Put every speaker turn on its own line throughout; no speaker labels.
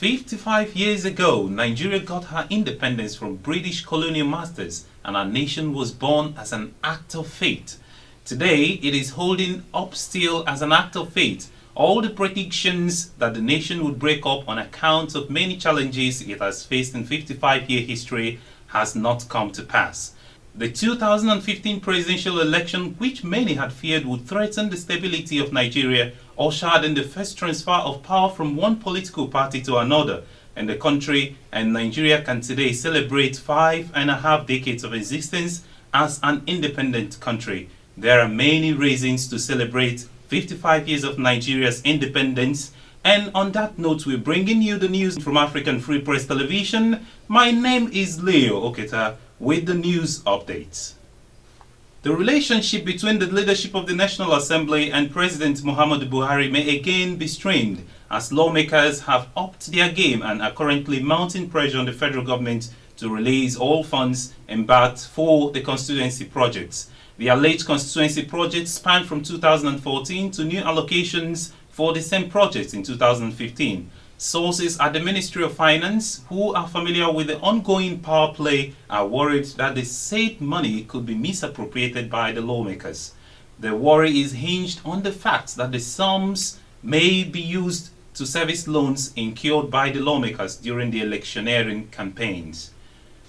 55 years ago, Nigeria got her independence from British colonial masters, and our nation was born as an act of fate. Today, it is holding up still as an act of fate. All the predictions that the nation would break up on account of many challenges it has faced in 55-year history has not come to pass. The 2015 presidential election, which many had feared would threaten the stability of Nigeria, ushered in the first transfer of power from one political party to another in the country, and Nigeria can today celebrate 5.5 decades of existence as an independent country. There are many reasons to celebrate 55 years of Nigeria's independence. And on that note, we're bringing you the news from African Free Press Television. My name is Leo Oketa with the news updates. The relationship between the leadership of the National Assembly and President Muhammadu Buhari may again be strained as lawmakers have upped their game and are currently mounting pressure on the federal government to release all funds embarked for the constituency projects. The alleged constituency projects span from 2014 to new allocations for the same projects in 2015. Sources at the Ministry of Finance, who are familiar with the ongoing power play, are worried that the said money could be misappropriated by the lawmakers. The worry is hinged on the fact that the sums may be used to service loans incurred by the lawmakers during the electioneering campaigns.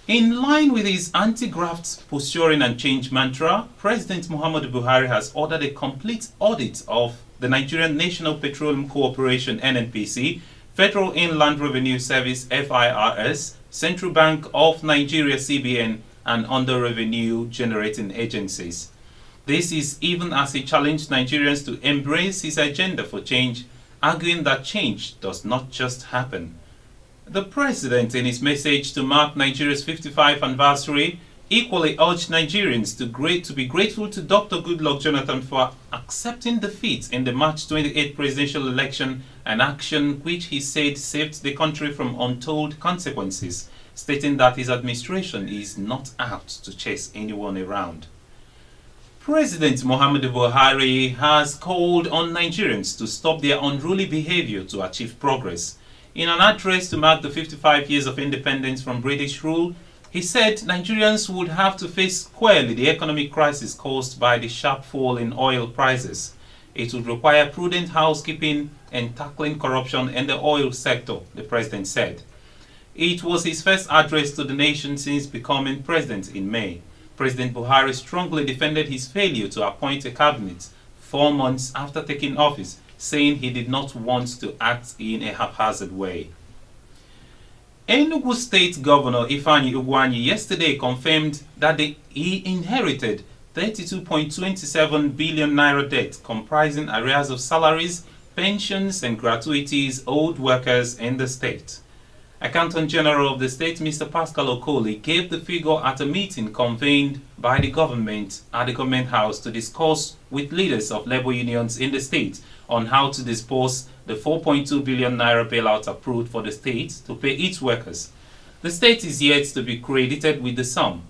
In line with his anti-graft posturing and change mantra, President Muhammadu Buhari has ordered a complete audit of the Nigerian National Petroleum Corporation (NNPC), Federal Inland Revenue Service (FIRS), Central Bank of Nigeria (CBN), and other revenue generating agencies. This is even as he challenged Nigerians to embrace his agenda for change, arguing that change does not just happen. The president, in his message to mark Nigeria's 55th anniversary, equally urged Nigerians to be grateful to Dr. Goodluck Jonathan for accepting defeat in the March 28 presidential election, an action which he said saved the country from untold consequences, stating that his administration is not out to chase anyone around. President Muhammadu Buhari has called on Nigerians to stop their unruly behavior to achieve progress. In an address to mark the 55 years of independence from British rule, he said Nigerians would have to face squarely the economic crisis caused by the sharp fall in oil prices. It would require prudent housekeeping and tackling corruption in the oil sector, the president said. It was his first address to the nation since becoming president in May. President Buhari strongly defended his failure to appoint a cabinet 4 months after taking office, saying he did not want to act in a haphazard way. Enugu State Governor Ifeanyi Ugwuanyi yesterday confirmed that he inherited 32.27 billion naira debt comprising arrears of salaries, pensions and gratuities owed workers in the state. Accountant General of the state, Mr. Pascal Okoli, gave the figure at a meeting convened by the government at the Government House to discuss with leaders of labor unions in the state on how to disperse the 4.2 billion naira bailout approved for the state to pay its workers. The state is yet to be credited with the sum.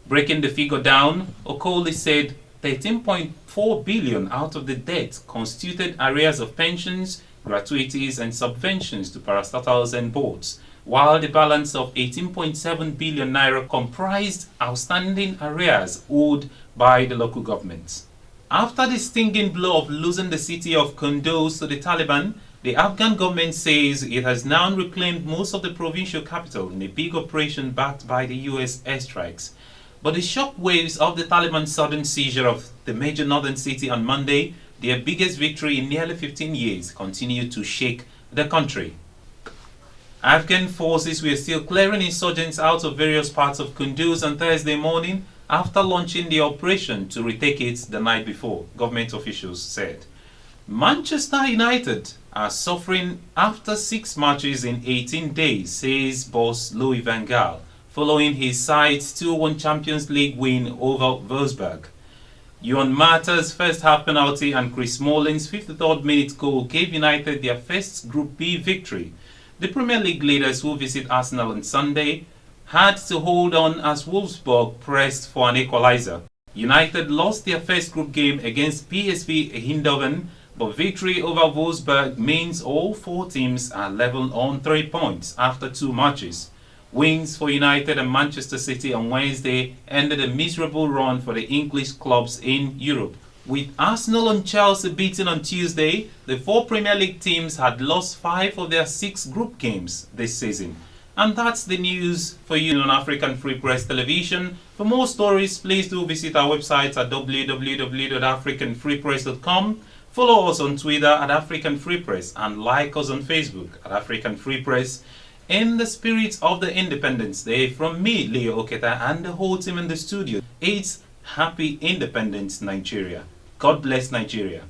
Breaking the figure down, Okoli said 13.4 billion out of the debt constituted arrears of pensions, gratuities and subventions to parastatals and boards, while the balance of 18.7 billion naira comprised outstanding arrears owed by the local governments. After the stinging blow of losing the city of Kunduz to the Taliban, the Afghan government says it has now reclaimed most of the provincial capital in a big operation backed by the US airstrikes. But the shockwaves of the Taliban's sudden seizure of the major northern city on Monday, their biggest victory in nearly 15 years, continue to shake the country. Afghan forces were still clearing insurgents out of various parts of Kunduz on Thursday morning after launching the operation to retake it the night before, government officials said. Manchester United are suffering after 6 matches in 18 days, says boss Louis van Gaal, following his side's 2-1 Champions League win over Wolfsburg. Juan Mata's first half penalty and Chris Smalling's 53rd minute goal gave United their first Group B victory. The Premier League leaders, who visit Arsenal on Sunday, had to hold on as Wolfsburg pressed for an equalizer. United lost their first group game against PSV Eindhoven But victory over Wolfsburg means all four teams are level on 3 points after 2 matches. Wins for United and Manchester City on Wednesday ended a miserable run for the English clubs in Europe. With Arsenal and Chelsea beaten on Tuesday, the 4 Premier League teams had lost 5 of their 6 group games this season. And that's the news for you on African Free Press Television. For more stories, please do visit our website at www.africanfreepress.com. Follow us on Twitter at African Free Press and like us on Facebook at African Free Press. In the spirit of the Independence Day, from me, Leo Oketa, and the whole team in the studio, it's Happy Independence, Nigeria. God bless Nigeria.